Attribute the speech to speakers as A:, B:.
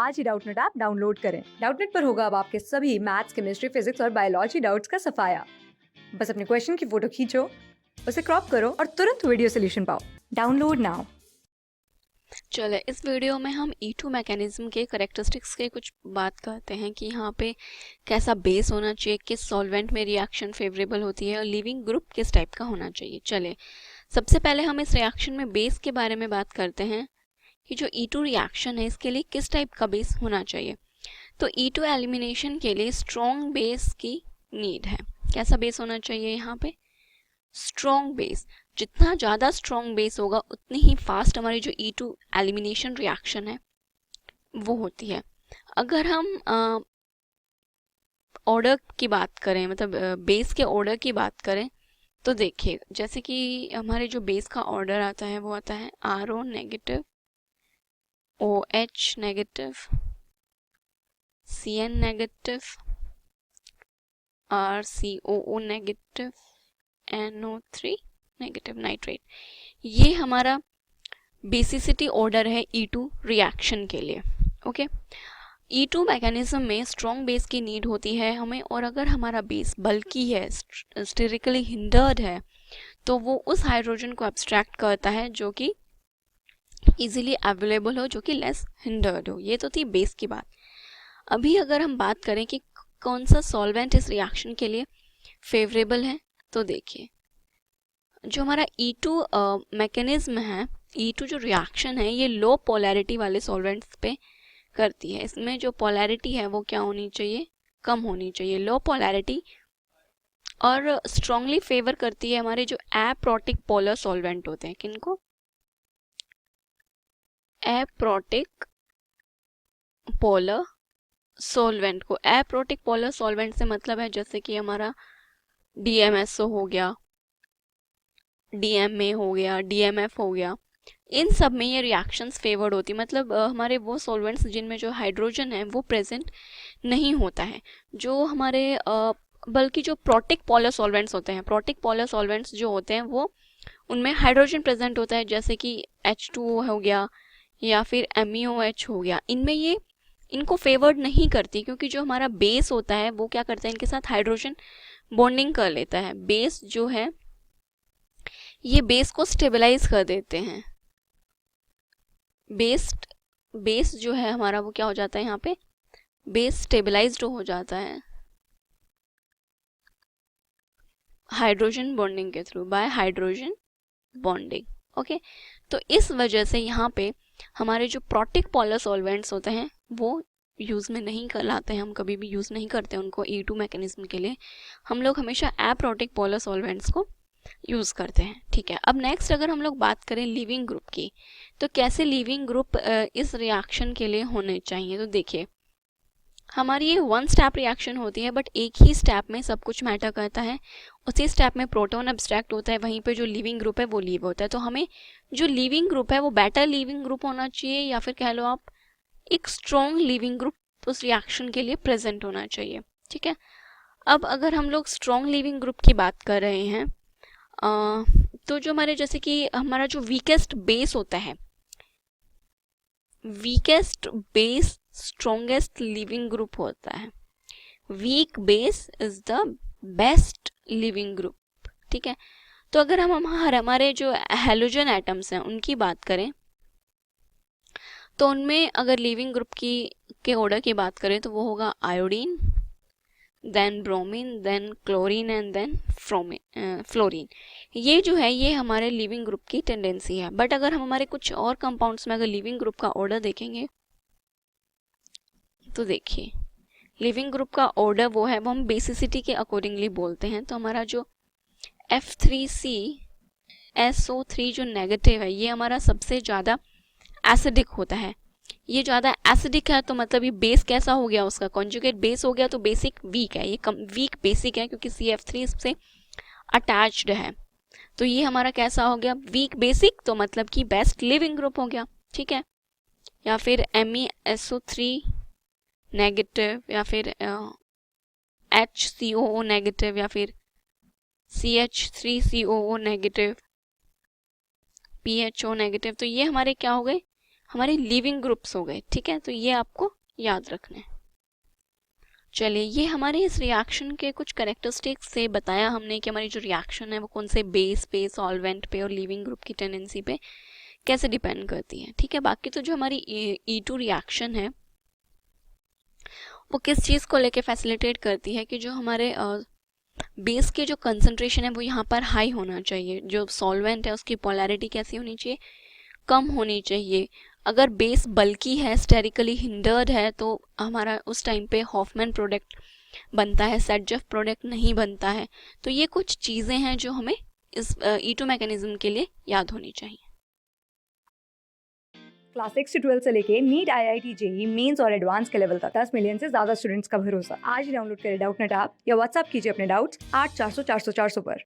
A: आज ही Doubtnut app download करें। Doubtnut पर होगा अब आपके सभी मैथ्स, केमिस्ट्री, फिजिक्स और बायोलॉजी डाउट्स का सफाया। बस अपने क्वेश्चन की फोटो खींचो, उसे क्रॉप करो और तुरंत वीडियो सोल्यूशन पाओ। Download now.
B: चले, इस वीडियो में हम E2 मैकेनिज्म के करेक्टरिस्टिक्स के कुछ बात करते हैं कि यहाँ पे कैसा बेस होना चाहिए, किस सॉल्वेंट में रिएक्शन फेवरेबल होती है और लीविंग ग्रुप किस टाइप का होना चाहिए। चले, सबसे पहले हम इस रिएक्शन में बेस के बारे में बात करते हैं कि जो E2 रिएक्शन है इसके लिए किस टाइप का बेस होना चाहिए। तो E2 एलिमिनेशन के लिए स्ट्रॉन्ग बेस की नीड है। कैसा बेस होना चाहिए यहाँ पे? Strong base. जितना ज़्यादा स्ट्रॉन्ग बेस होगा उतनी ही फास्ट हमारी जो E2 एलिमिनेशन रिएक्शन है वो होती है। अगर हम ऑर्डर की बात करें, मतलब बेस के ऑर्डर की बात करें, तो देखिए जैसे कि हमारे जो बेस का ऑर्डर आता है वो आता है RO negative, OH negative, CN negative, RCOO negative, NO3 negative nitrate. ये हमारा बेसिसिटी ऑर्डर है E2 रिएक्शन के लिए। ओके, E2 मैकेनिज्म में स्ट्रॉन्ग बेस की नीड होती है हमें, और अगर हमारा बेस बल्की है, स्टेरिकली हिंडर्ड है, तो वो उस हाइड्रोजन को एब्स्ट्रैक्ट करता है जो कि इजीली अवेलेबल हो, जो कि लेस हिंडर्ड हो। ये तो थी बेस की बात। अभी अगर हम बात करें कि कौन सा सॉल्वेंट इस रिएक्शन के लिए फेवरेबल है, तो देखिए जो हमारा E2 मैकेनिज्म है, E2 जो रिएक्शन है ये लो पोलैरिटी वाले सॉल्वेंट्स पे करती है। इसमें जो पोलैरिटी है वो क्या होनी चाहिए? कम होनी चाहिए, लो पोलैरिटी। और स्ट्रांगली फेवर करती है हमारे जो एप्रोटिक पोलर सॉल्वेंट होते हैं। किनको? एप्रोटिक पोलर सॉल्वेंट को। एप्रोटिक पोलर सॉल्वेंट से मतलब है जैसे कि हमारा DMSO हो गया, DMA हो गया, DMF हो गया, इन सब में ये रिएक्शंस फेवर्ड होती, मतलब हमारे वो सॉल्वेंट्स जिनमें जो हाइड्रोजन है वो प्रेजेंट नहीं होता है। जो हमारे बल्कि जो प्रोटिक पोलर सॉल्वेंट्स होते हैं, प्रोटिक पोलर सॉल्वेंट्स जो होते हैं वो उनमें हाइड्रोजन प्रेजेंट होता है, जैसे कि H2O हो गया या फिर MeOH हो गया। इनमें ये इनको फेवर्ड नहीं करती, क्योंकि जो हमारा बेस होता है वो क्या करता है, इनके साथ हाइड्रोजन बॉन्डिंग कर लेता है। बेस जो है ये बेस को स्टेबलाइज कर देते हैं। बेस जो है हमारा वो क्या हो जाता है, यहाँ पे बेस स्टेबलाइज्ड हो जाता है हाइड्रोजन बॉन्डिंग के through, bye hydrogen bonding. Okay, तो इस वजह से यहाँ पे हमारे जो प्रोटिक पोलर सॉल्वेंट्स होते हैं वो यूज़ में नहीं लाते हैं, हम कभी भी यूज़ नहीं करते उनको E2 मैकेनिज्म के लिए। हम लोग हमेशा एप्रोटिक पोलर सॉल्वेंट्स को यूज़ करते हैं। ठीक है, अब नेक्स्ट अगर हम लोग बात करें लिविंग ग्रुप की, तो कैसे लिविंग ग्रुप इस रिएक्शन के लिए होने चाहिए। तो देखिए हमारी ये वन स्टेप रिएक्शन होती है, बट एक ही स्टेप में सब कुछ मैटर करता है। उसी स्टेप में प्रोटॉन एब्स्ट्रैक्ट होता है, वहीं पे जो लिविंग ग्रुप है वो लीव होता है। तो हमें जो लिविंग ग्रुप है वो बेटर लिविंग ग्रुप होना चाहिए, या फिर कह लो आप एक स्ट्रॉन्ग लिविंग ग्रुप उस रिएक्शन के लिए प्रेजेंट होना चाहिए। ठीक है, अब अगर हम लोग स्ट्रॉन्ग लिविंग ग्रुप की बात कर रहे हैं, तो जो हमारे जैसे कि हमारा जो वीकेस्ट बेस होता है, weakest base strongest leaving group होता है। Weak base is the best leaving group. ठीक है, तो अगर हम हमारे जो हैलोजन एटम्स हैं उनकी बात करें, तो उनमें अगर लिविंग ग्रुप के ऑर्डर की बात करें तो वो होगा iodine, then bromine, then chlorine and then fluorine. ये जो है ये हमारे लिविंग ग्रुप की टेंडेंसी है। बट अगर हम हमारे कुछ और कंपाउंड्स में अगर लिविंग ग्रुप का ऑर्डर देखेंगे, तो देखिए लिविंग ग्रुप का ऑर्डर वो है, वो हम बेसिसिटी के अकॉर्डिंगली बोलते हैं। तो हमारा जो F3CSO3 जो नेगेटिव है ये हमारा सबसे ज़्यादा एसिडिक होता है। ये ज़्यादा एसिडिक है तो मतलब ये बेस कैसा हो गया, उसका कॉन्जुगेट बेस हो गया, तो बेसिक वीक है, ये कम वीक बेसिक है क्योंकि CF3 इससे अटैच्ड है। तो ये हमारा कैसा हो गया, वीक बेसिक, तो मतलब कि बेस्ट लिविंग ग्रुप हो गया। ठीक है, या फिर MESO3 नेगेटिव, या फिर HCOO नेगेटिव, या फिर CH3COO नेगेटिव, PHO नेगेटिव। तो ये हमारे क्या हो गए, हमारे लीविंग ग्रुप्स हो गए, ठीक है, तो ये आपको याद रखना है। चलिए, ये हमारे इस रिएक्शन के कुछ कैरेक्टरिस्टिक्स से बताया हमने कि हमारी जो रिएक्शन है वो कौन से बेस पे, सॉल्वेंट पे और लीविंग ग्रुप की टेंडेंसी पे कैसे डिपेंड करती है, ठीक है। बाकी तो जो हमारी E2 रिएक्शन है वो किस चीज़ को लेके फैसिलिटेट करती है कि जो हमारे बेस के जो कंसंट्रेशन है वो यहाँ पर हाई होना चाहिए, जो सॉल्वेंट है उसकी पोलैरिटी कैसी होनी चाहिए, कम होनी चाहिए। अगर बेस बल्की है, स्टेरिकली हिंडर्ड है, तो हमारा उस टाइम पे हॉफमैन प्रोडक्ट बनता है, सेटजेफ प्रोडक्ट नहीं बनता है। तो ये कुछ चीज़ें हैं जो हमें इस E2 मैकेनिज्म के लिए याद होनी चाहिए।
A: क्लास 6 से 12 से लेके नीट, IIT, जेई मेंस और एडवांस के लेवल तक 10 मिलियन से ज्यादा स्टूडेंट्स का भरोसा। आज ही डाउनलोड करें डाउटनेट ऐप या व्हाट्सएप कीजिए अपने डाउट्स 8400 400 400 पर।